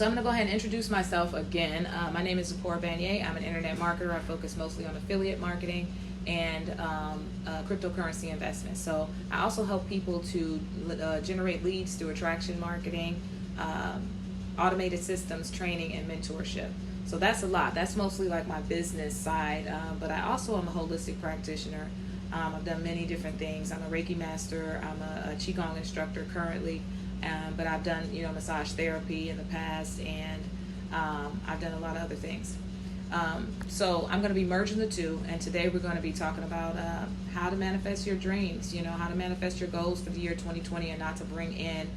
So I'm going to go ahead and introduce myself again. My name is Zipporah Vanier. I'm an internet marketer. I focus mostly on affiliate marketing and cryptocurrency investments. So I also help people to generate leads through attraction marketing, automated systems, training, and mentorship. So that's a lot. That's mostly like my business side, but I also am a holistic practitioner. I've done many different things. I'm a Reiki master. I'm a Qigong instructor currently. But I've done, massage therapy in the past, and I've done a lot of other things. So I'm going to be merging the two, and today we're going to be talking about how to manifest your dreams, how to manifest your goals for the year 2020 and not to bring in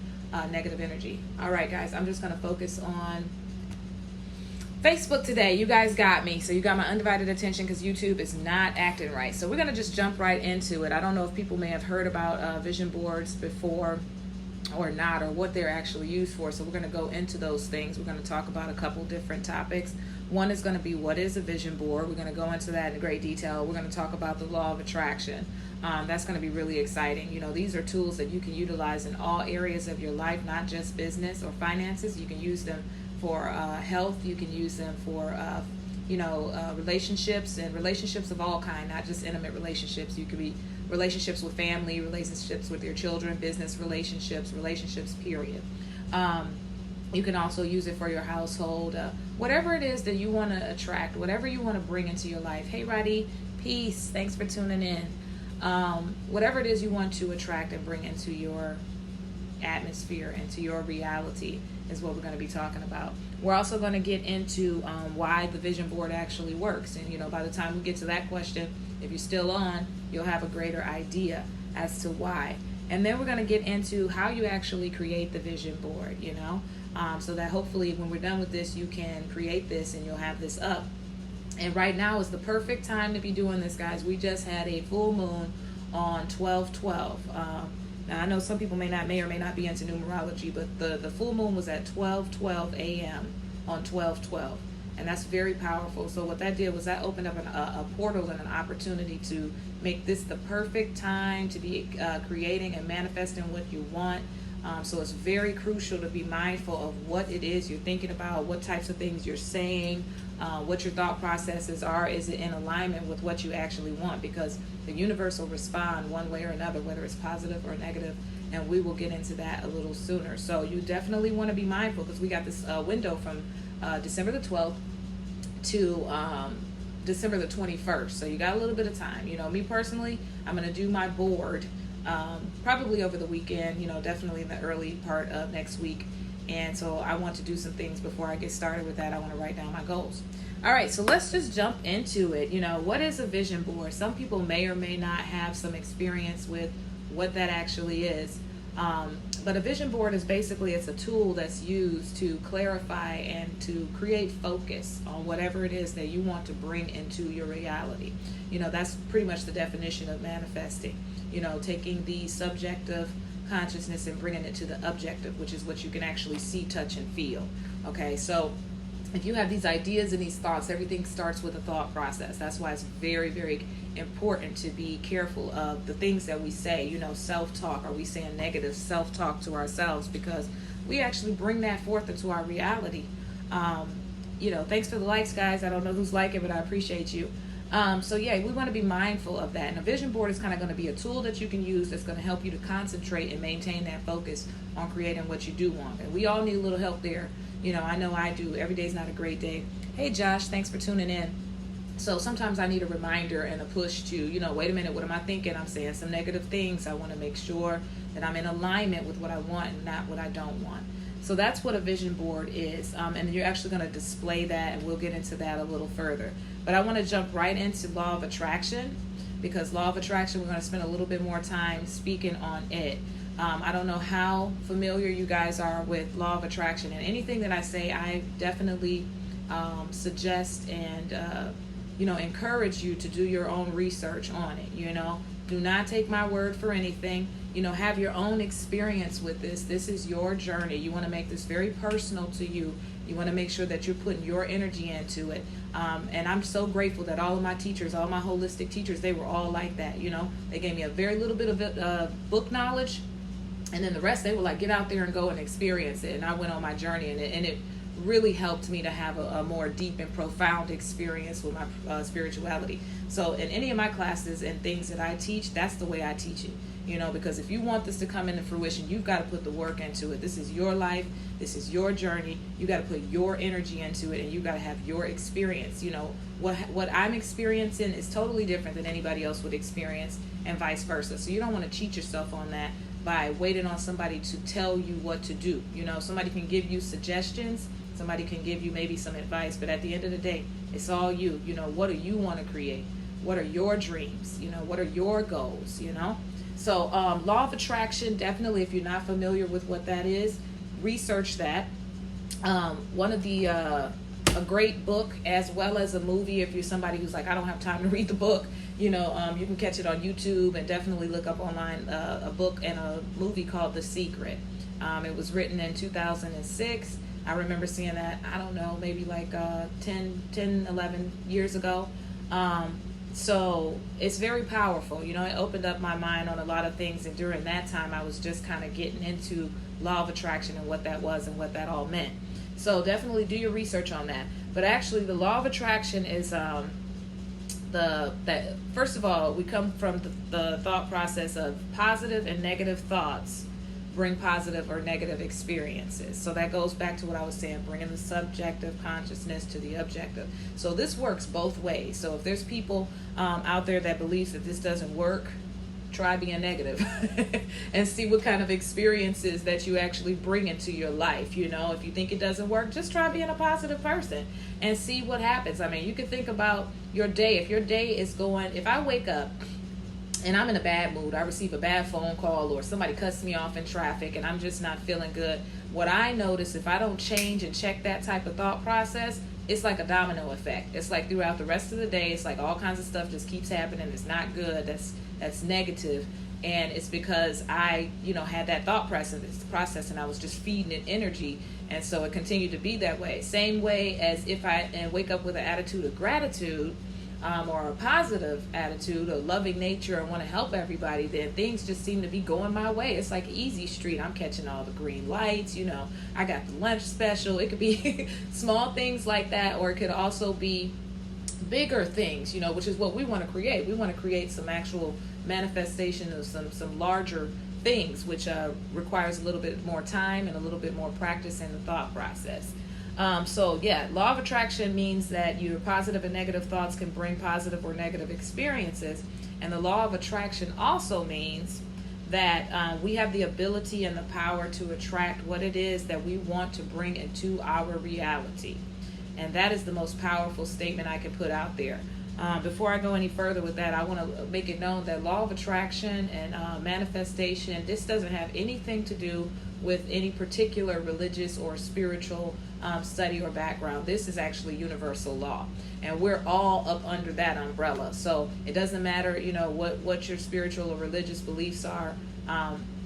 negative energy. All right, guys, I'm just going to focus on Facebook today. You guys got me. So you got my undivided attention because YouTube is not acting right. So we're going to just jump right into it. I don't know if people may have heard about vision boards before or not, or what they're actually used for. So we're going to go into those things. We're going to talk about a couple different topics. One is going to be, what is a vision board? We're going to go into that in great detail. We're going to talk about the law of attraction. That's going to be really exciting. These are tools that you can utilize in all areas of your life, not just business or finances. You can use them for health. You can use them for relationships, and relationships of all kind, not just intimate relationships. You could be relationships with family, relationships with your children, business relationships, period. You can also use it for your household, whatever it is that you want to attract, whatever you want to bring into your life. Hey, Roddy, peace. Thanks for tuning in. Whatever it is you want to attract and bring into your atmosphere, into your reality, is what we're going to be talking about. We're also going to get into why the vision board actually works. And, by the time we get to that question, if you're still on, you'll have a greater idea as to why. And then we're going to get into how you actually create the vision board, so that hopefully when we're done with this, you can create this and you'll have this up. And right now is the perfect time to be doing this, guys. We just had a full moon on 12/12. Now, I know some people may or may not be into numerology, but the full moon was at 12:12 a.m. on 12/12. And that's very powerful. So what that did was that opened up a portal and an opportunity to make this the perfect time to be creating and manifesting what you want. So it's very crucial to be mindful of what it is you're thinking about, what types of things you're saying, what your thought processes are. Is it in alignment with what you actually want? Because the universe will respond one way or another, whether it's positive or negative, and we will get into that a little sooner. So you definitely want to be mindful, because we got this window from December the 12th to December the 21st. So you got a little bit of time. Me personally, I'm going to do my board probably over the weekend, definitely in the early part of next week. And so I want to do some things before I get started with that. I want to write down my goals. All right, so let's just jump into it. What is a vision board? Some people may or may not have some experience with what that actually is. But a vision board is basically, it's a tool that's used to clarify and to create focus on whatever it is that you want to bring into your reality. That's pretty much the definition of manifesting. Taking the subjective consciousness and bringing it to the objective, which is what you can actually see, touch, and feel. Okay, so if you have these ideas and these thoughts, everything starts with a thought process. That's why it's very, very important to be careful of the things that we say. Self-talk. Are we saying negative self-talk to ourselves? Because we actually bring that forth into our reality. Thanks for the likes, guys. I don't know who's liking, but I appreciate you. So yeah, we want to be mindful of that. And a vision board is kind of going to be a tool that you can use that's going to help you to concentrate and maintain that focus on creating what you do want. And we all need a little help there. I know I do. Every day's not a great day. Hey, Josh, thanks for tuning in. So sometimes I need a reminder and a push to, wait a minute, what am I thinking? I'm saying some negative things. I want to make sure that I'm in alignment with what I want and not what I don't want. So that's what a vision board is. And you're actually going to display that, and we'll get into that a little further. But I want to jump right into law of attraction, because law of attraction, we're going to spend a little bit more time speaking on it. I don't know how familiar you guys are with law of attraction, and anything that I say, I definitely suggest and encourage you to do your own research on it. Do not take my word for anything. Have your own experience with this. This is your journey. You want to make this very personal to you. You want to make sure that you're putting your energy into it. And I'm so grateful that all of my teachers, all my holistic teachers, they were all like that. They gave me a very little bit of book knowledge, and then the rest, they were like, get out there and go and experience it. And I went on my journey, and it really helped me to have a more deep and profound experience with my spirituality. So in any of my classes and things that I teach, that's the way I teach it. Because if you want this to come into fruition, you've got to put the work into it. This is your life. This is your journey. You got to put your energy into it, and you got to have your experience. What I'm experiencing is totally different than anybody else would experience, and vice versa. So you don't want to cheat yourself on that by waiting on somebody to tell you what to do. Somebody can give you suggestions. Somebody can give you maybe some advice, but at the end of the day, it's all you. What do you want to create? What are your dreams? What are your goals? So law of attraction, definitely, if you're not familiar with what that is, research that. One of the a great book as well as a movie, if you're somebody who's like, I don't have time to read the book, you can catch it on YouTube, and definitely look up online a book and a movie called The Secret. It was written in 2006. I remember seeing that, I don't know, maybe like 10, 11 years ago. So it's very powerful. It opened up my mind on a lot of things. And during that time, I was just kind of getting into law of attraction and what that was and what that all meant. So definitely do your research on that. But actually, the law of attraction is that first of all, we come from the thought process of positive and negative thoughts bring positive or negative experiences. So that goes back to what I was saying, bringing the subjective consciousness to the objective. So this works both ways. So if there's people out there that believes that this doesn't work, try being negative and see what kind of experiences that you actually bring into your life. If you think it doesn't work, just try being a positive person and see what happens. I mean, you can think about your day. If your day is going, if I wake up and I'm in a bad mood, I receive a bad phone call or somebody cuts me off in traffic and I'm just not feeling good, what I notice, if I don't change and check that type of thought process, it's like a domino effect. It's like throughout the rest of the day, it's like all kinds of stuff just keeps happening. It's not good. That's negative. And it's because I, had that thought process and I was just feeding it energy. And so it continued to be that way. Same way as if I wake up with an attitude of gratitude, or a positive attitude, a loving nature, and want to help everybody, then things just seem to be going my way. It's like easy street. I'm catching all the green lights, I got the lunch special. It could be small things like that, or it could also be bigger things, which is what we want to create. We want to create some actual manifestation of some larger things, which requires a little bit more time and a little bit more practice in the thought process. Law of attraction means that your positive and negative thoughts can bring positive or negative experiences. And the law of attraction also means that we have the ability and the power to attract what it is that we want to bring into our reality. And that is the most powerful statement I can put out there. Before I go any further with that, I want to make it known that law of attraction and manifestation, this doesn't have anything to do with any particular religious or spiritual study or background. This is actually universal law, and we're all up under that umbrella. So it doesn't matter, what your spiritual or religious beliefs are.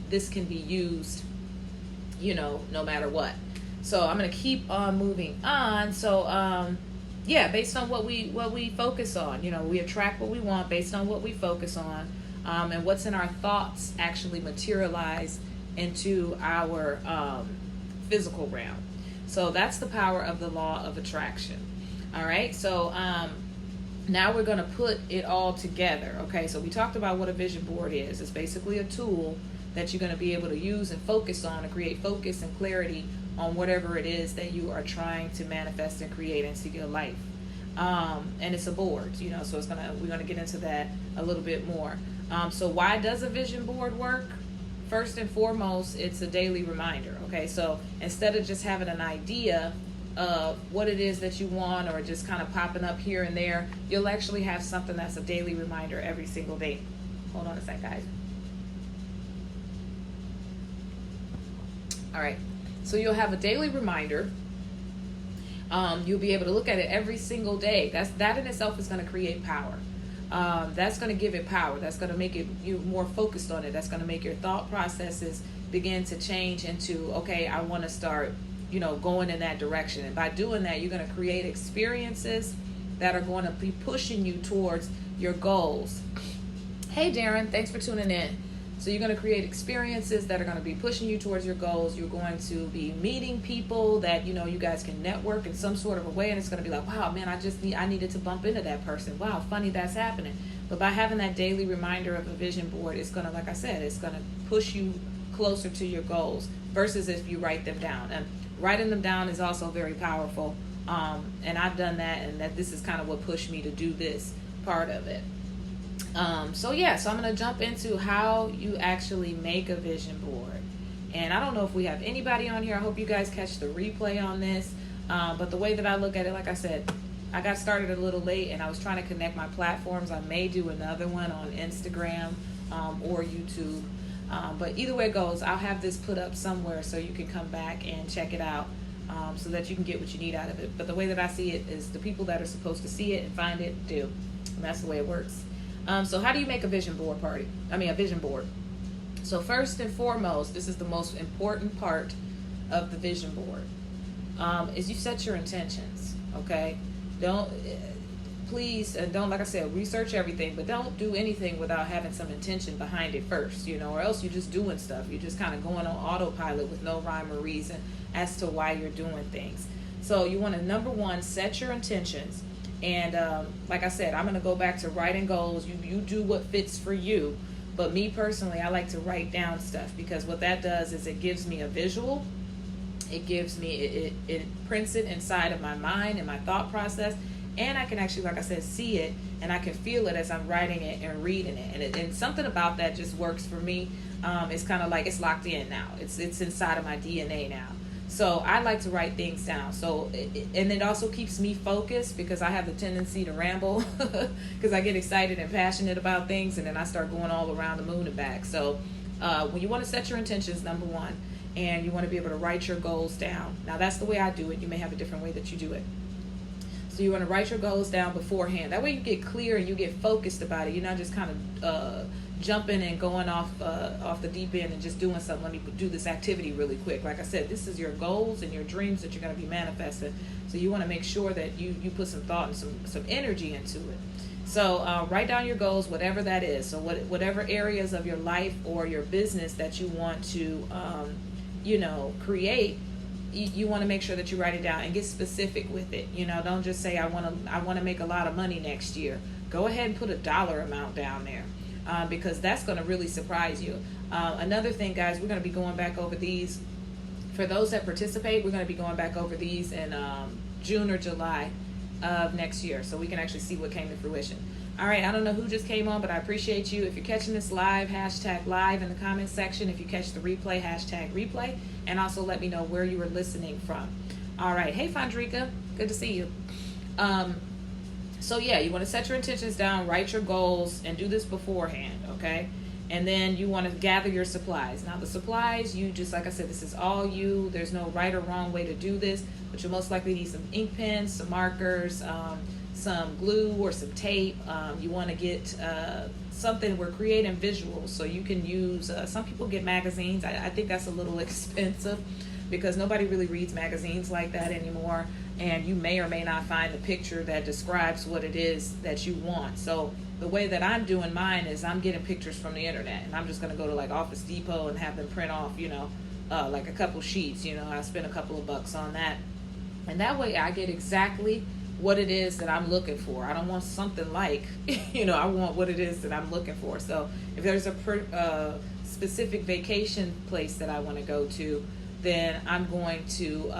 This can be used, no matter what. So I'm going to keep on moving on. So based on what we focus on, we attract what we want based on what we focus on, and what's in our thoughts actually materialize into our physical realm. So that's the power of the law of attraction. All right. So now we're going to put it all together. Okay. So we talked about what a vision board is. It's basically a tool that you're going to be able to use and focus on to create focus and clarity on whatever it is that you are trying to manifest and create into your life. And it's a board, so we're going to get into that a little bit more. So why does a vision board work? First and foremost, it's a daily reminder. Okay, so instead of just having an idea of what it is that you want or just kind of popping up here and there, you'll actually have something that's a daily reminder every single day. Hold on a sec, guys. All right, so you'll have a daily reminder. You'll be able to look at it every single day. That in itself is going to create power. That's going to give it power. That's going to make you more focused on it. That's going to make your thought processes begin to change into, okay, I want to start, going in that direction. And by doing that, you're going to create experiences that are going to be pushing you towards your goals. Hey, Darren, thanks for tuning in. So you're going to create experiences that are going to be pushing you towards your goals. You're going to be meeting people that, you know, you guys can network in some sort of a way. And it's going to be like, wow, man, I needed to bump into that person. Wow, funny that's happening. But by having that daily reminder of a vision board, it's going to, like I said, it's going to push you closer to your goals versus if you write them down. And writing them down is also very powerful. And I've done that, and this is kind of what pushed me to do this part of it. So I'm going to jump into how you actually make a vision board. And I don't know if we have anybody on here. I hope you guys catch the replay on this. But the way that I look at it, like I said, I got started a little late and I was trying to connect my platforms. I may do another one on Instagram or YouTube. But either way it goes, I'll have this put up somewhere so you can come back and check it out so that you can get what you need out of it. But the way that I see it is the people that are supposed to see it and find it do. And that's the way it works. So how do you make a vision board a vision board? So first and foremost, this is the most important part of the vision board, is you set your intentions, okay? Please, like I said, research everything, but don't do anything without having some intention behind it first, you know, or else you're just doing stuff. You're just kind of going on autopilot with no rhyme or reason as to why you're doing things. So you want to, number one, set your intentions. And like I said, I'm going to go back to writing goals. You do what fits for you. But me personally, I like to write down stuff because what that does is it gives me a visual. It gives me, it prints it inside of my mind and my thought process. And I can actually, like I said, see it and I can feel it as I'm writing it and reading it. And something about that just works for me. It's kind of like it's locked in now. It's inside of my DNA now. So I like to write things down. So, and it also keeps me focused because I have the tendency to ramble because I get excited and passionate about things and then I start going all around the moon and back. So when you want to set your intentions, number one, and you want to be able to write your goals down. Now that's the way I do it. You may have a different way that you do it. So you want to write your goals down beforehand. That way you get clear and you get focused about it. You're not just kind of jumping and going off the deep end and just doing something. Let me do this activity really quick. Like I said, this is your goals and your dreams that you're going to be manifesting. So you want to make sure that you put some thought and some energy into it. So write down your goals, whatever that is. So whatever areas of your life or your business that you want to create, you want to make sure that you write it down and get specific with it. You know, don't just say I want to make a lot of money next year. Go ahead and put a dollar amount down there. Because that's going to really surprise you. Another thing, guys, we're going to be going back over these. For those that participate, we're going to be going back over these in June or July of next year, so we can actually see what came to fruition. All right, I don't know who just came on, but I appreciate you. If you're catching this live, hashtag live in the comments section. If you catch the replay, hashtag replay. And also let me know where you were listening from. All right, hey, Fondrika, good to see you. So yeah, you want to set your intentions down, write your goals, and do this beforehand, okay? And then you want to gather your supplies. Now the supplies, you just, like I said, this is all you. There's no right or wrong way to do this, but you'll most likely need some ink pens, some markers, some glue or some tape. You want to get something, we're creating visuals, so you can use, some people get magazines. I think that's a little expensive because nobody really reads magazines like that anymore. And you may or may not find the picture that describes what it is that you want. So the way that I'm doing mine is I'm getting pictures from the internet, and I'm just going to go to like Office Depot and have them print off, like a couple sheets. I spend a couple of bucks on that. And that way I get exactly what it is that I'm looking for. I don't want something like, I want what it is that I'm looking for. So if there's a specific vacation place that I want to go to, then I'm going to,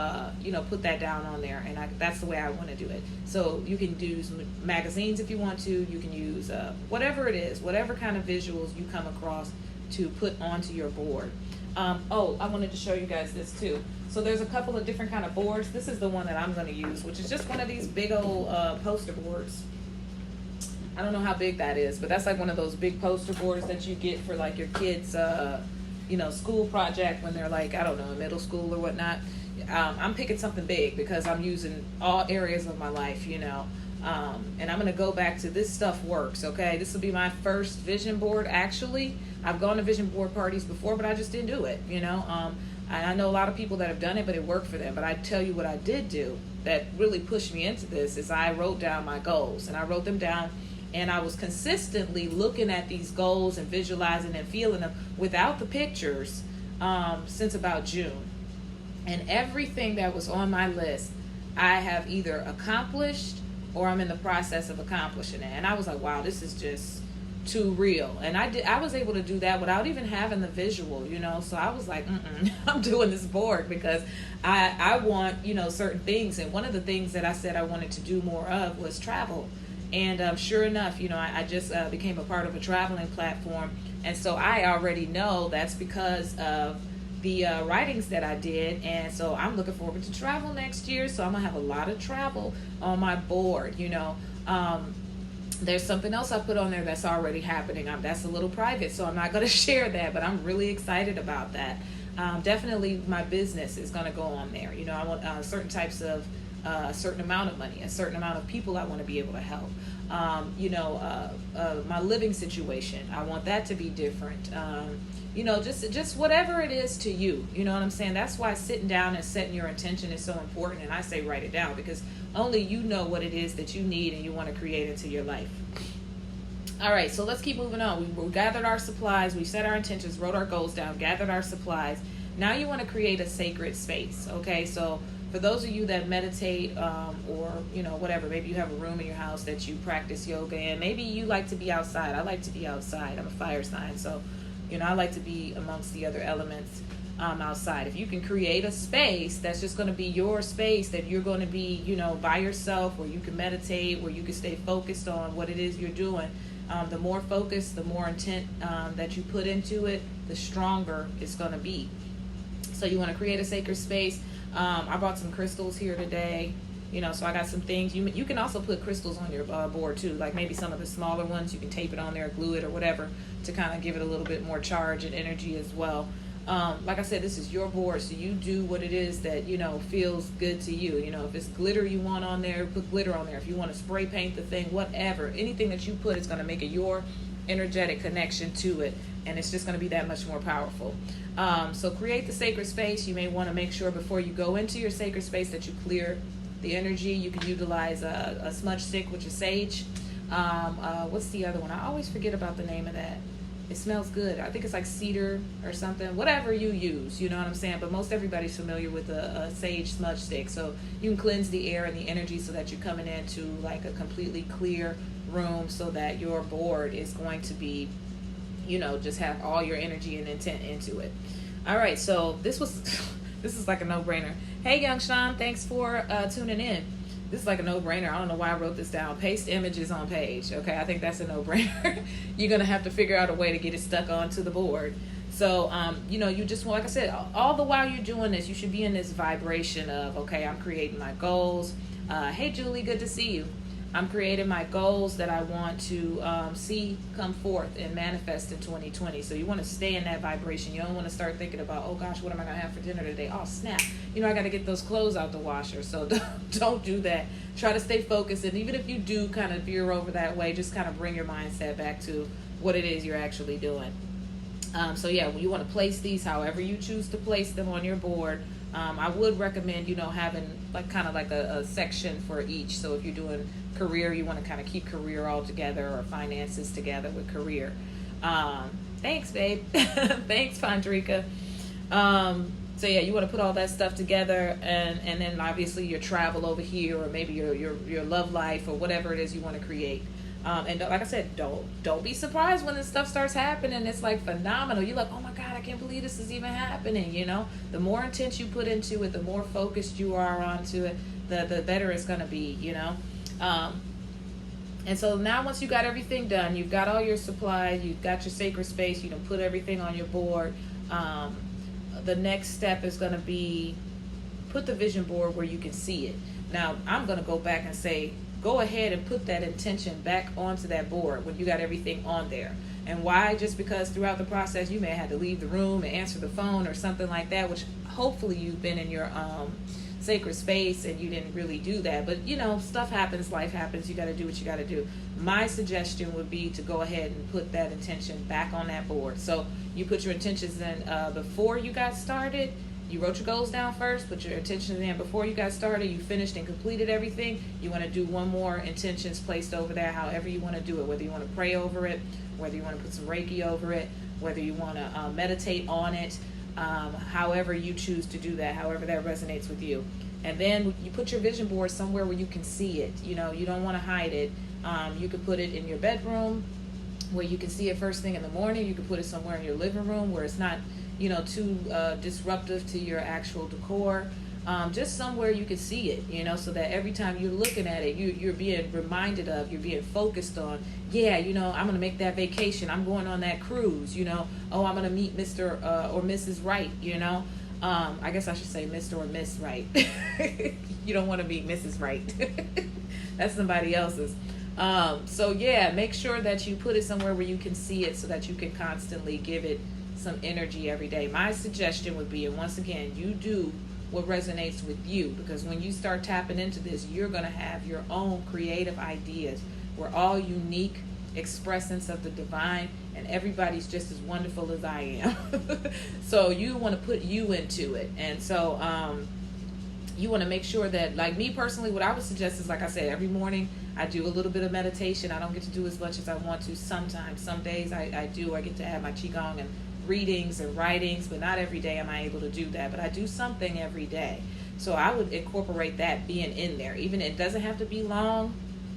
put that down on there. And that's the way I want to do it. So you can use magazines if you want to. You can use whatever it is, whatever kind of visuals you come across to put onto your board. I wanted to show you guys this too. So there's a couple of different kind of boards. This is the one that I'm going to use, which is just one of these big old poster boards. I don't know how big that is, but that's like one of those big poster boards that you get for like your kids' school project when they're like, I don't know, in middle school or whatnot. I'm picking something big because I'm using all areas of my life, and I'm going to go back to this stuff works, okay? This will be my first vision board, actually. I've gone to vision board parties before, but I just didn't do it, and I know a lot of people that have done it, but it worked for them. But I tell you what I did do that really pushed me into this is I wrote down my goals, and I wrote them down And I was consistently looking at these goals and visualizing and feeling them without the pictures since about June. And everything that was on my list, I have either accomplished or I'm in the process of accomplishing it. And I was like, wow, this is just too real. And I was able to do that without even having the visual, so I was like, I'm doing this board because I want, certain things. And one of the things that I said I wanted to do more of was travel. And sure enough, I just became a part of a traveling platform. And so I already know that's because of the writings that I did. And so I'm looking forward to travel next year. So I'm going to have a lot of travel on my board, There's something else I put on there that's already happening. That's a little private, so I'm not going to share that, but I'm really excited about that. Definitely my business is going to go on there. I want certain types of a certain amount of money, a certain amount of people I want to be able to help. My living situation, I want that to be different. Just whatever it is to you, you know what I'm saying? That's why sitting down and setting your intention is so important. And I say write it down because only you know what it is that you need and you want to create into your life. All right, so let's keep moving on. We gathered our supplies, we set our intentions, wrote our goals down, gathered our supplies. Now you want to create a sacred space, okay? So for those of you that meditate or, whatever, maybe you have a room in your house that you practice yoga in. Maybe you like to be outside. I like to be outside. I'm a fire sign, so, I like to be amongst the other elements outside. If you can create a space that's just going to be your space, that you're going to be, by yourself, where you can meditate, where you can stay focused on what it is you're doing, the more focus, the more intent that you put into it, the stronger it's going to be. So you want to create a sacred space. I brought some crystals here today, so I got some things. You can also put crystals on your board too, like maybe some of the smaller ones. You can tape it on there, glue it or whatever to kind of give it a little bit more charge and energy as well. Like I said, this is your board, so you do what it is that, feels good to you. If it's glitter you want on there, put glitter on there. If you want to spray paint the thing, whatever, anything that you put is going to make it your energetic connection to it, and it's just going to be that much more powerful. So create the sacred space. You may want to make sure before you go into your sacred space that you clear the energy. You can utilize a smudge stick, which is sage. What's the other one? I always forget about the name of that. It smells good. I think it's like cedar or something. Whatever you use, you know what I'm saying? But most everybody's familiar with a sage smudge stick. So you can cleanse the air and the energy so that you're coming into like a completely clear room so that your board is going to be, just have all your energy and intent into it. All right, so this is like a no-brainer. Hey, Young Sean, thanks for tuning in. This is like a no-brainer. I don't know why I wrote this down. Paste images on page. Okay, I think that's a no-brainer. You're going to have to figure out a way to get it stuck onto the board. So, you just, like I said, all the while you're doing this, you should be in this vibration of, okay, I'm creating my goals. Hey, Julie, good to see you. I'm creating my goals that I want to see come forth and manifest in 2020. So you want to stay in that vibration. You don't want to start thinking about, oh gosh, what am I going to have for dinner today? Oh snap, I got to get those clothes out the washer. So don't do that. Try to stay focused. And even if you do kind of veer over that way, just kind of bring your mindset back to what it is you're actually doing. So yeah, you want to place these however you choose to place them on your board. I would recommend, having like kind of like a section for each. So if you're doing career, you want to kind of keep career all together, or finances together with career. Thanks, babe. Thanks, Fandrika. So yeah, you want to put all that stuff together, and then obviously your travel over here, or maybe your love life, or whatever it is you want to create. And like I said, don't be surprised when this stuff starts happening. It's like phenomenal. You're like, oh my God, I can't believe this is even happening. The more intent you put into it, the more focused you are onto it, the better it's going to be, And so now once you got everything done, you've got all your supplies, you've got your sacred space, you can put everything on your board. The next step is going to be put the vision board where you can see it. Now, I'm going to go back and say, go ahead and put that intention back onto that board when you got everything on there. And why? Just because throughout the process you may have had to leave the room and answer the phone or something like that, which hopefully you've been in your sacred space and you didn't really do that. But stuff happens, life happens, you got to do what you got to do. My suggestion would be to go ahead and put that intention back on that board. So you put your intentions in before you got started, You wrote your goals down first, put your intentions in before you got started. You finished and completed everything. You want to do one more intentions placed over there, however you want to do it, whether you want to pray over it, whether you want to put some Reiki over it, whether you want to meditate on it, however you choose to do that, however that resonates with you. And then you put your vision board somewhere where you can see it. You know, you don't want to hide it. You could put it in your bedroom where you can see it first thing in the morning. You could put it somewhere in your living room where it's not, you know, too disruptive to your actual decor. Just somewhere you can see it, you know, so that every time you're looking at it, you're being reminded of, you're being focused on, yeah, you know, I'm going to make that vacation. I'm going on that cruise, you know. Oh, I'm going to meet Mr. Or Mrs. Right, you know. I guess I should say Mr. or Miss Right. You don't want to meet Mrs. Right. That's somebody else's. So yeah, make sure that you put it somewhere where you can see it so that you can constantly give it some energy every day. My suggestion would be, and once again, you do what resonates with you, because when you start tapping into this, you're going to have your own creative ideas. We're all unique expressants of the divine, and everybody's just as wonderful as I am. So you want to put you into it. And so you want to make sure that, like me personally, what I would suggest is, like I said, every morning I do a little bit of meditation. I don't get to do as much as I want to sometimes. Some days I do. I get to have my Qigong and readings and writings, but not every day am I able to do that. But I do something every day. So I would incorporate that being in there. Even it doesn't have to be long.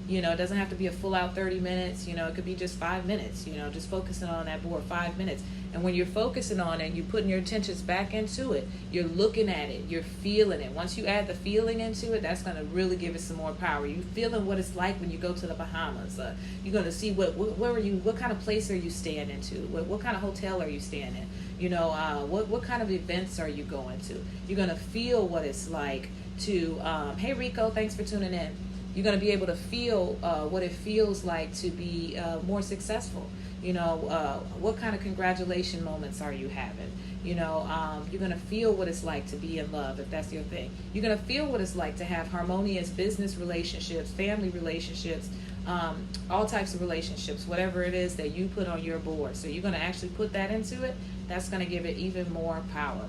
You know, it doesn't have to be a full out 30 minutes. You know, it could be just 5 minutes, you know, just focusing on that board 5 minutes. And when you're focusing on it, you're putting your attentions back into it. You're looking at it. You're feeling it. Once you add the feeling into it, that's going to really give it some more power. You're feeling what it's like when you go to the Bahamas. You're going to see what kind of place are you staying into? What kind of hotel are you staying in? You know, what kind of events are you going to? You're going to feel what it's like to, hey Rico, thanks for tuning in. You're going to be able to feel what it feels like to be more successful. You know, what kind of congratulation moments are you having? You know, you're going to feel what it's like to be in love, if that's your thing. You're going to feel what it's like to have harmonious business relationships, family relationships, all types of relationships, whatever it is that you put on your board. So you're going to actually put that into it. That's going to give it even more power.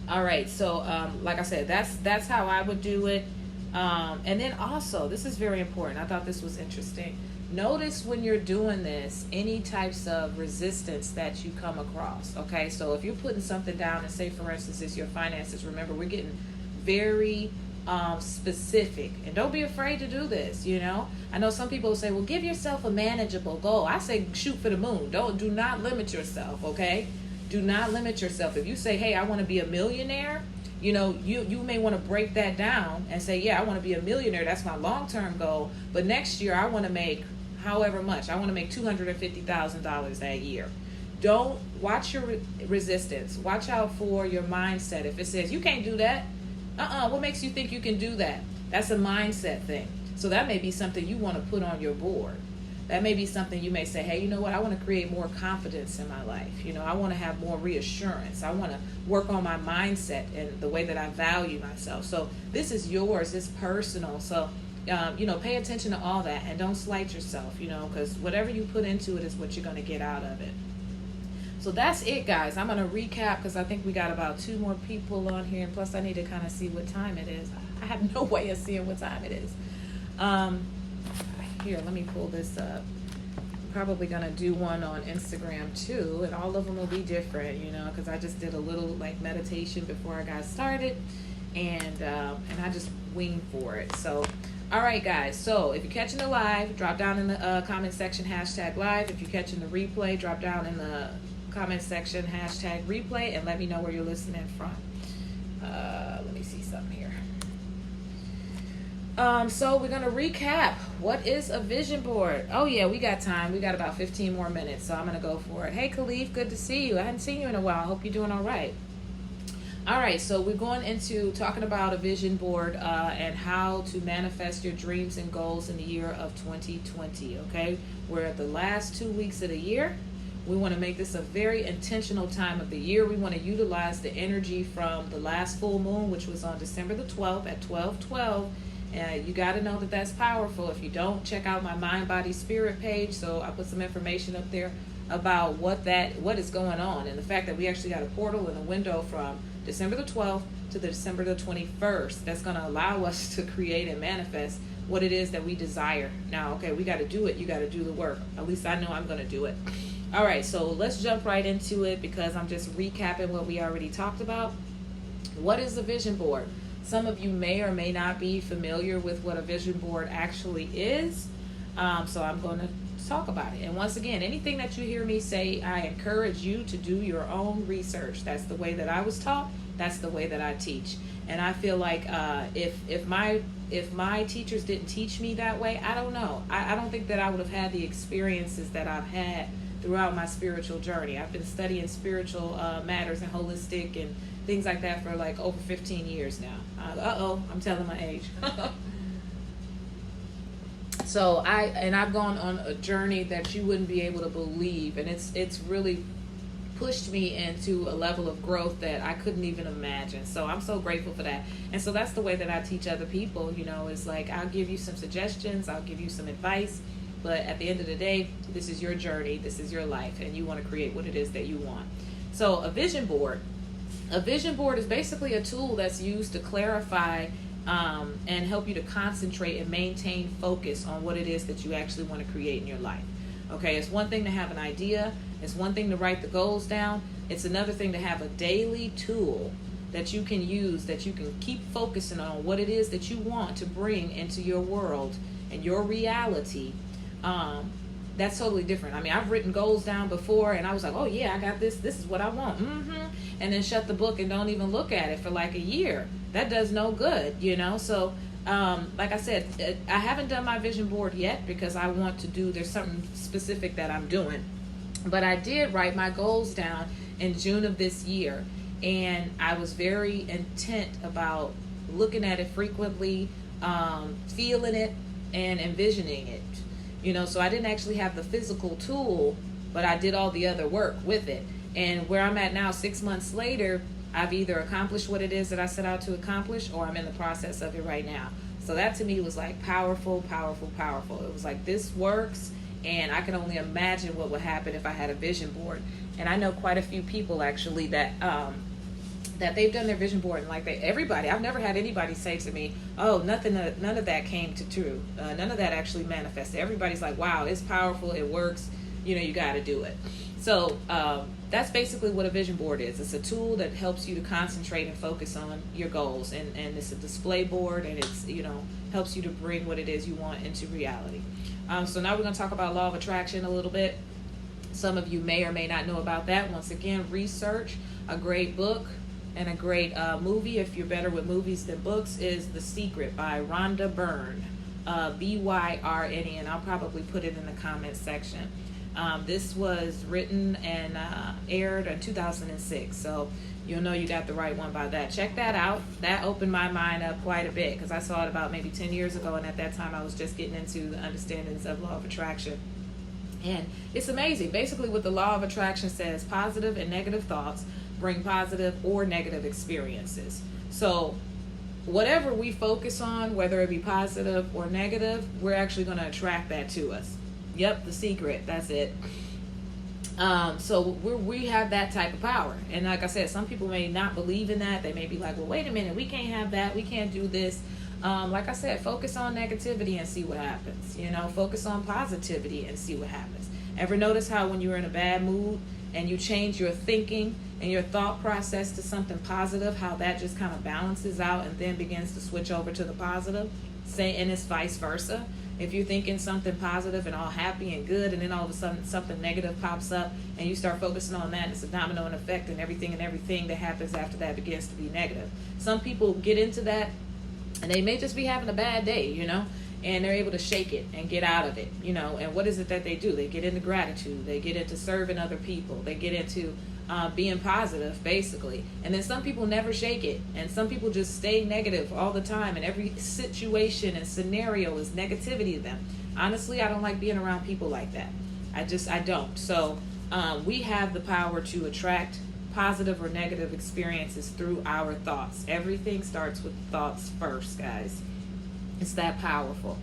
All right. So like I said, that's how I would do it. And then also, this is very important. I thought this was interesting. Notice when you're doing this, any types of resistance that you come across. Okay, so if you're putting something down, and say for instance it's your finances, remember we're getting very specific, and don't be afraid to do this. You know, I know some people say, well, give yourself a manageable goal. I say shoot for the moon. Do not limit yourself. Okay, do not limit yourself. If you say, hey, I want to be a millionaire, you know, you may want to break that down and say, yeah, I want to be a millionaire. That's my long-term goal. But next year I want to make however much. I want to make $250,000 that year. Don't watch your resistance. Watch out for your mindset. If it says you can't do that, what makes you think you can do that? That's a mindset thing. So that may be something you want to put on your board. That may be something you may say, hey, you know what? I want to create more confidence in my life. You know, I want to have more reassurance. I want to work on my mindset and the way that I value myself. So this is yours. It's personal. So, you know, pay attention to all that and don't slight yourself, you know, because whatever you put into it is what you're going to get out of it. So that's it, guys. I'm going to recap because I think we got about 2 more people on here. And plus, I need to kind of see what time it is. I have no way of seeing what time it is. Here, let me pull this up. I'm probably going to do one on Instagram too, and all of them will be different, you know, because I just did a little like meditation before I got started, and I just winged for it. So, all right, guys. So if you're catching the live, drop down in the comment section, #live. If you're catching the replay, drop down in the comment section, #replay, and let me know where you're listening from. Let me see something here. So we're going to recap. What is a vision board? Oh yeah, we got time. We got about 15 more minutes, so I'm going to go for it. Hey Khalif, good to see you. I hadn't seen you in a while. I hope you're doing all right. All right, so we're going into talking about a vision board and how to manifest your dreams and goals in the year of 2020, okay? We're at the last 2 weeks of the year. We want to make this a very intentional time of the year. We want to utilize the energy from the last full moon, which was on December the 12th at 12:12. You got to know that that's powerful. If you don't, check out my Mind, Body, Spirit page. So I put some information up there about what is going on, and the fact that we actually got a portal and a window from December the 12th to the December the 21st that's going to allow us to create and manifest what it is that we desire. Now, okay, we got to do it. You got to do the work. At least I know I'm going to do it. All right, so let's jump right into it because I'm just recapping what we already talked about. What is a vision board? Some of you may or may not be familiar with what a vision board actually is. So I'm going to talk about it. And once again, anything that you hear me say, I encourage you to do your own research. That's the way that I was taught. That's the way that I teach. And I feel like if my teachers didn't teach me that way, I don't know. I don't think that I would have had the experiences that I've had throughout my spiritual journey. I've been studying spiritual matters and holistic and things like that for like over 15 years now. I'm telling my age. So I've gone on a journey that you wouldn't be able to believe, and it's really pushed me into a level of growth that I couldn't even imagine. So I'm so grateful for that. And so that's the way that I teach other people, is like I'll give you some suggestions, I'll give you some advice, but at the end of the day, this is your journey, this is your life, and you want to create what it is that you want. So a vision board is basically a tool that's used to clarify and help you to concentrate and maintain focus on what it is that you actually want to create in your life. Okay, it's one thing to have an idea. It's one thing to write the goals down. It's another thing to have a daily tool that you can use, that you can keep focusing on what it is that you want to bring into your world and your reality. That's totally different. I mean, I've written goals down before and I was like, oh yeah, I got this. This is what I want. And then shut the book and don't even look at it for like a year. That does no good, So, like I said, I haven't done my vision board yet because I want to there's something specific that I'm doing. But I did write my goals down in June of this year. And I was very intent about looking at it frequently, feeling it and envisioning it. So I didn't actually have the physical tool, but I did all the other work with it. And where I'm at now, 6 months later, I've either accomplished what it is that I set out to accomplish, or I'm in the process of it right now. So that to me was like powerful, powerful, powerful. It was like, this works, and I can only imagine what would happen if I had a vision board. And I know quite a few people actually that they've done their vision board, and like everybody, I've never had anybody say to me, oh, none of that came to true. None of that actually manifested. Everybody's like, wow, it's powerful, it works, you got to do it. So that's basically what a vision board is. It's a tool that helps you to concentrate and focus on your goals, and it's a display board, and it's helps you to bring what it is you want into reality. So now we're going to talk about law of attraction a little bit. Some of you may or may not know about that. Once again, research. A great book and a great movie, if you're better with movies than books, is The Secret by Rhonda Byrne, Byrne, and I'll probably put it in the comments section. This was written and aired in 2006, so you'll know you got the right one by that. Check that out. That opened my mind up quite a bit because I saw it about maybe 10 years ago, and at that time I was just getting into the understandings of law of attraction. And it's amazing. Basically what the law of attraction says, positive and negative thoughts bring positive or negative experiences. So whatever we focus on, whether it be positive or negative, we're actually going to attract that to us. Yep, The Secret, that's it. So we have that type of power. And like I said, some people may not believe in that. They may be like, well, wait a minute, we can't have that, we can't do this. Like I said, focus on negativity and see what happens. Focus on positivity and see what happens. Ever notice how when you're in a bad mood and you change your thinking and your thought process to something positive, how that just kind of balances out and then begins to switch over to the positive? And it's vice versa. If you're thinking something positive and all happy and good, and then all of a sudden something negative pops up and you start focusing on that, and it's a domino effect, and everything that happens after that begins to be negative. Some people get into that and they may just be having a bad day, and they're able to shake it and get out of it, and what is it that they do? They get into gratitude, they get into serving other people, they get into being positive, basically. And then some people never shake it, and some people just stay negative all the time, and every situation and scenario is negativity to them. Honestly, I don't like being around people like that. I don't. So we have the power to attract positive or negative experiences through our thoughts. Everything starts with thoughts first, guys. It's that powerful.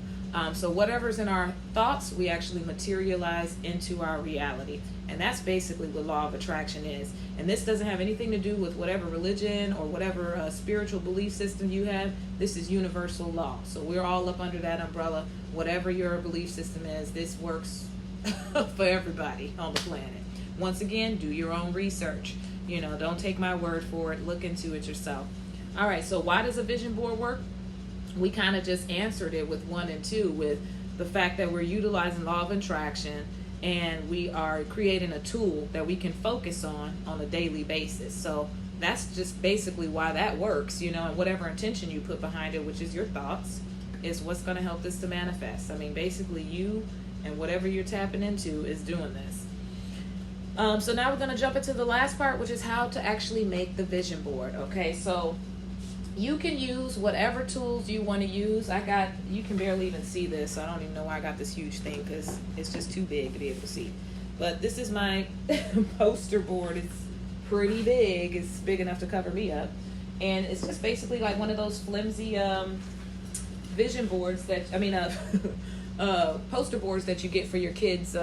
So whatever's in our thoughts we actually materialize into our reality. And that's basically what law of attraction is. And this doesn't have anything to do with whatever religion or whatever spiritual belief system you have. This is universal law. So we're all up under that umbrella. Whatever your belief system is, this works for everybody on the planet. Once again, do your own research. Don't take my word for it. Look into it yourself. All right, so why does a vision board work? We kind of just answered it with 1 and 2, with the fact that we're utilizing law of attraction, and we are creating a tool that we can focus on a daily basis. So that's just basically why that works, and whatever intention you put behind it, which is your thoughts, is what's going to help this to manifest. I mean, basically you and whatever you're tapping into is doing this. So now we're going to jump into the last part, which is how to actually make the vision board. Okay, so you can use whatever tools you want to use. You can barely even see this, so I don't even know why I got this huge thing, because it's just too big to be able to see. But this is my poster board. It's pretty big. It's big enough to cover me up. And it's just basically like one of those flimsy vision boards poster boards that you get for your kids,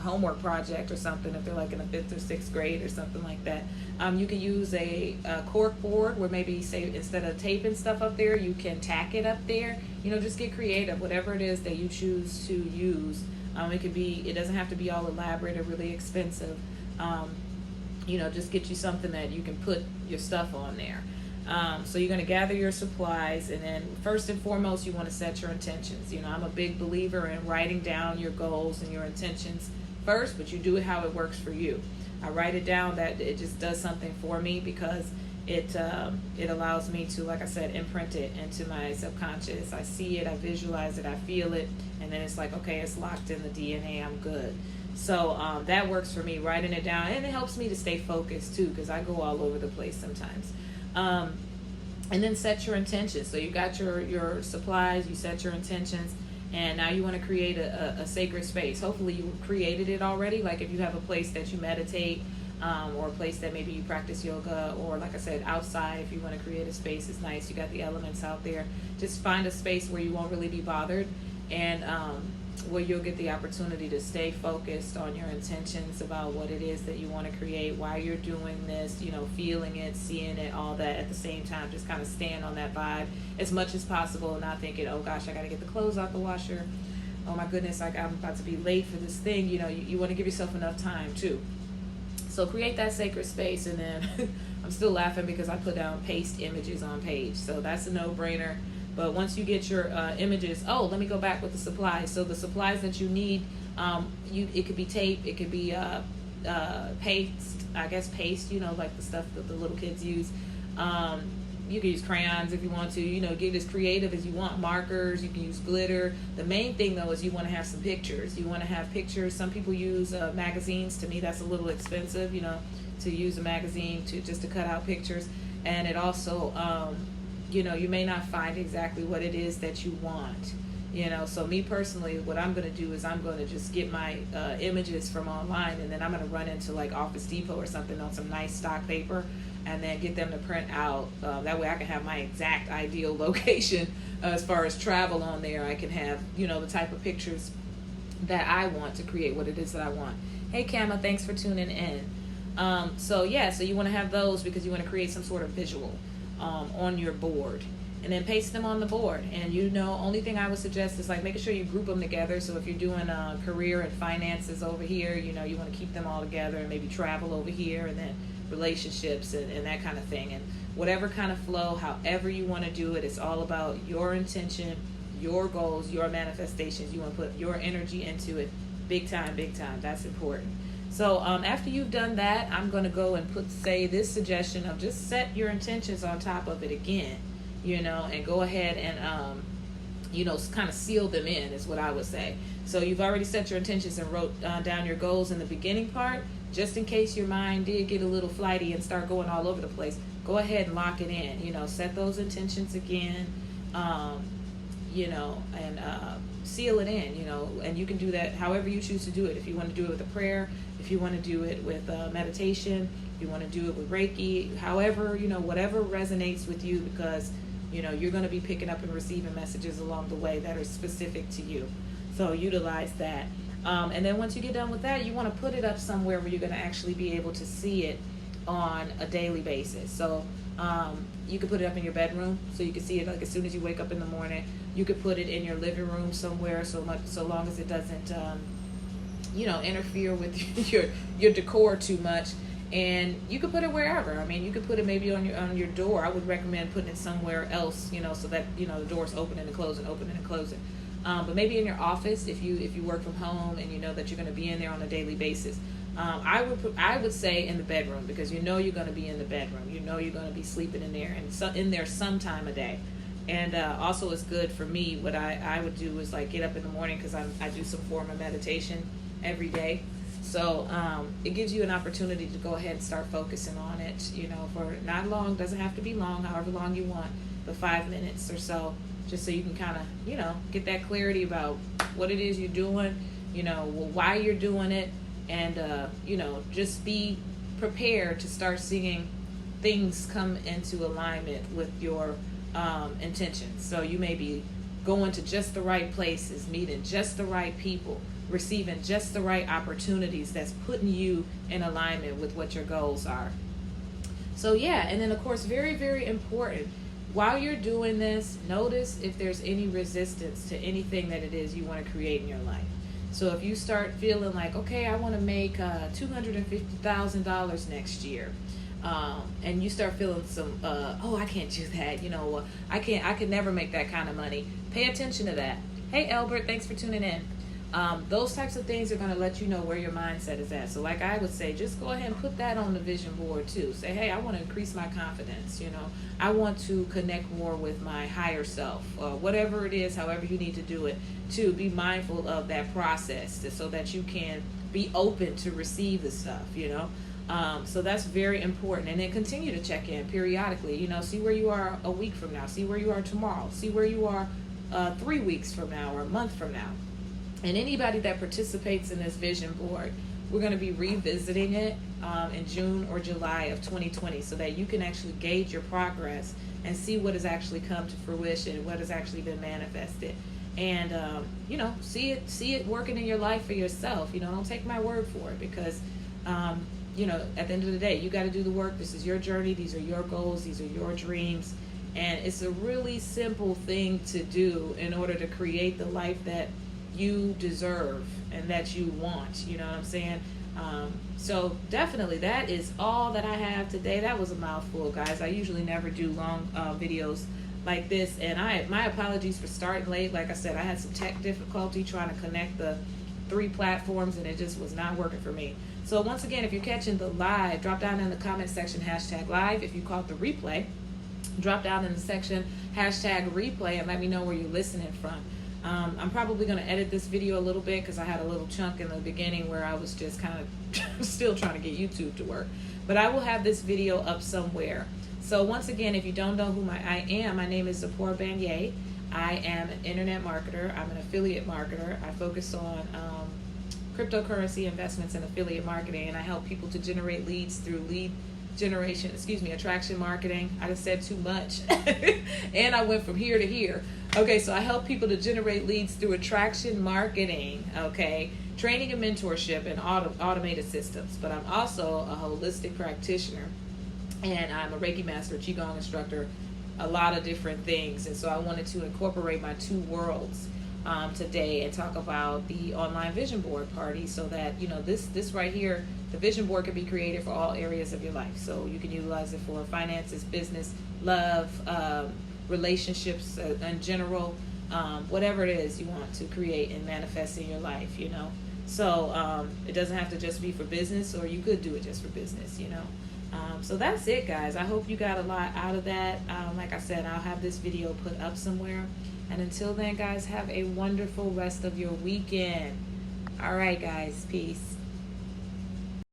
homework project or something, if they're like in the 5th or 6th grade or something like that. You can use a cork board where maybe, say, instead of taping stuff up there, you can tack it up there. Just get creative, whatever it is that you choose to use. It doesn't have to be all elaborate or really expensive. Just get you something that you can put your stuff on there. So you're going to gather your supplies, and then first and foremost, you want to set your intentions. I'm a big believer in writing down your goals and your intentions first, but you do it how it works for you. I write it down. That it just does something for me, because it allows me to, like I said, imprint it into my subconscious. I see it, I visualize it, I feel it, and then it's like, okay, it's locked in the DNA, I'm good. So that works for me, writing it down, and it helps me to stay focused too, because I go all over the place sometimes. And then set your intentions. So you got your supplies, you set your intentions, and now you want to create a sacred space. Hopefully you created it already. Like if you have a place that you meditate, or a place that maybe you practice yoga, or like I said, outside, if you want to create a space, it's nice. You got the elements out there. Just find a space where you won't really be bothered, and where you'll get the opportunity to stay focused on your intentions about what it is that you want to create, why you're doing this, feeling it, seeing it, all that at the same time. Just kind of stand on that vibe as much as possible, not thinking, oh gosh, I got to get the clothes out the washer. Oh my goodness, I'm about to be late for this thing. You want to give yourself enough time too. So create that sacred space, and then I'm still laughing because I put down paste images on page. So that's a no-brainer. But once you get your images, let me go back with the supplies. So the supplies that you need, it could be tape, it could be paste, like the stuff that the little kids use. You can use crayons if you want to, get as creative as you want, markers, you can use glitter. The main thing though is you want to have some pictures. You want to have pictures. Some people use magazines. To me, that's a little expensive, to use a magazine to cut out pictures. And it also, you may not find exactly what it is that you want. So me personally, what I'm going to do is I'm going to just get my images from online, and then I'm going to run into like Office Depot or something on some nice stock paper, and then get them to print out. That way I can have my exact ideal location as far as travel on there. I can have, the type of pictures that I want to create what it is that I want. Hey, Kama, thanks for tuning in. So you want to have those because you want to create some sort of visual on your board, and then paste them on the board. And only thing I would suggest is like making sure you group them together. So if you're doing career and finances over here, you want to keep them all together, and maybe travel over here, and then relationships and that kind of thing. And whatever kind of flow, however you want to do it, it's all about your intention, your goals, your manifestations. You want to put your energy into it big time. That's important. So after you've done that, I'm going to go and say this suggestion of just set your intentions on top of it again, and go ahead and, kind of seal them in is what I would say. So you've already set your intentions and wrote down your goals in the beginning part. Just in case your mind did get a little flighty and start going all over the place, go ahead and lock it in. Set those intentions again, and seal it in, and you can do that however you choose to do it. If you want to do it with a prayer, if you want to do it with meditation, if you want to do it with Reiki, however, whatever resonates with you, because You know, you're going to be picking up and receiving messages along the way that are specific to you. So utilize that. And then once you get done with that, you want to put it up somewhere where you're going to actually be able to see it on a daily basis. So you could put it up in your bedroom so you can see it like as soon as you wake up in the morning. You could put it in your living room somewhere so long as it doesn't interfere with your decor too much. And you could put it wherever. I mean, you could put it maybe on your door. I would recommend putting it somewhere else, so that the door's opening and closing, opening and closing. But maybe in your office if you work from home and you know that you're going to be in there on a daily basis. I would say in the bedroom, because you're going to be in the bedroom. You're going to be sleeping in there, and so in there some time a day. And also it's good for me. What I would do is like get up in the morning, because I do some form of meditation every day. So it gives you an opportunity to go ahead and start focusing on it, for not long, doesn't have to be long, however long you want, but 5 minutes or so, just so you can kind of, get that clarity about what it is you're doing, why you're doing it, and, just be prepared to start seeing things come into alignment with your intentions. So you may be going to just the right places, meeting just the right people, receiving just the right opportunities that's putting you in alignment with what your goals are. So yeah, and then of course, very, very important, while you're doing this, notice if there's any resistance to anything that it is you want to create in your life. So if you start feeling like, okay, I want to make $250,000 next year, and you start feeling some, I can't do that, I can never make that kind of money. Pay attention to that. Hey, Albert, thanks for tuning in. Those types of things are going to let you know where your mindset is at. So like I would say, just go ahead and put that on the vision board too. Say, hey, I want to increase my confidence. I want to connect more with my higher self, whatever it is, however you need to do it, to be mindful of that process so that you can be open to receive the stuff, So that's very important. And then continue to check in periodically, see where you are a week from now, see where you are tomorrow, see where you are 3 weeks from now or a month from now. And anybody that participates in this vision board, we're going to be revisiting it in June or July of 2020 so that you can actually gauge your progress and see what has actually come to fruition, what has actually been manifested. And, see it working in your life for yourself. Don't take my word for it, because, at the end of the day, you got to do the work. This is your journey. These are your goals. These are your dreams. And it's a really simple thing to do in order to create the life that you deserve and that you want. You know what I'm saying? So definitely that is all that I have today. That was a mouthful, guys. I usually never do long videos like this, and my apologies for starting late. Like I said, I had some tech difficulty trying to connect the 3 platforms, and it just was not working for me. So once again, if you're catching the live, drop down in the comment section #live. If you caught the replay, drop down in the section #replay and let me know where you're listening from. I'm probably going to edit this video a little bit because I had a little chunk in the beginning where I was just kind of still trying to get YouTube to work. But I will have this video up somewhere. So once again, if you don't know who I am, my name is Zipporah Banyai. I am an internet marketer. I'm an affiliate marketer. I focus on cryptocurrency investments and affiliate marketing, and I help people to generate leads through attraction marketing. I just said too much. And I went from here to here. Okay, so I help people to generate leads through attraction marketing, okay, training and mentorship and automated systems. But I'm also a holistic practitioner, and I'm a Reiki master, Qigong instructor, a lot of different things. And so I wanted to incorporate my 2 worlds today and talk about the online vision board party, so that this right here, the vision board, can be created for all areas of your life. So you can utilize it for finances, business, love, relationships in general, whatever it is you want to create and manifest in your life. So it doesn't have to just be for business, or you could do it just for business. So that's it, guys. I hope you got a lot out of that. Like I said, I'll have this video put up somewhere. And until then, guys, have a wonderful rest of your weekend. All right, guys. Peace.